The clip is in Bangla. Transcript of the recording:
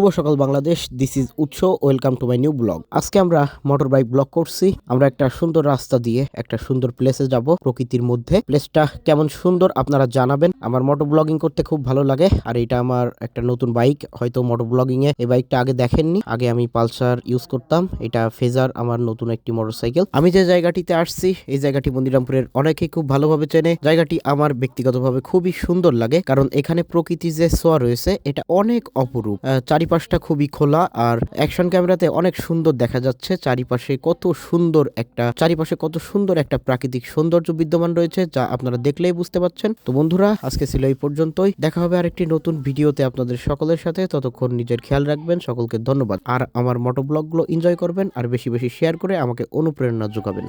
শুভ সকাল বাংলাদেশ, দিস ইজ উৎস। Welcome to my new blog. আজকে আমরা মোটর বাইক ব্লগ করছি। আমরা একটা সুন্দর রাস্তা দিয়ে একটা সুন্দর প্লেসে যাব, প্রকৃতির মধ্যে। প্লেসটা কেমন সুন্দর আপনারা জানাবেন। আমার মোটর ব্লগিং করতে খুব ভালো লাগে, আর এটা আমার একটা নতুন বাইক। হয়তো মোটর ব্লগিং এ এই বাইকটা আগে দেখেননি। আগে আমি পালসার ইউজ করতাম, এটা ফেজার আমার নতুন একটি মোটরসাইকেল। আমি যে জায়গাটিতে আসছি এই জায়গাটি মন্দিরামপুরের অনেকেই খুব ভালোভাবে চেনে। জায়গাটি আমার ব্যক্তিগতভাবে খুবই সুন্দর লাগে, কারণ এখানে প্রকৃতির যে ছোঁয়া রয়েছে এটা অনেক অপরূপ। চারিপাশটা খুবই খোলা, আর অ্যাকশন ক্যামেরাতে অনেক সুন্দর দেখা যাচ্ছে চারিপাশে কত সুন্দর একটা প্রাকৃতিক সৌন্দর্য বিদ্যমান রয়েছে, যা আপনারা দেখলেই বুঝতে পারছেন। তো বন্ধুরা, আজকে ছিল এই পর্যন্তই। দেখা হবে আরেকটি নতুন ভিডিওতে আপনাদের সকলের সাথে। ততক্ষণ নিজের খেয়াল রাখবেন। সকলকে ধন্যবাদ। আর আমার মোটো ব্লগগুলো এনজয় করবেন, আর বেশি বেশি শেয়ার করে আমাকে অনুপ্রেরণা যোগাবেন।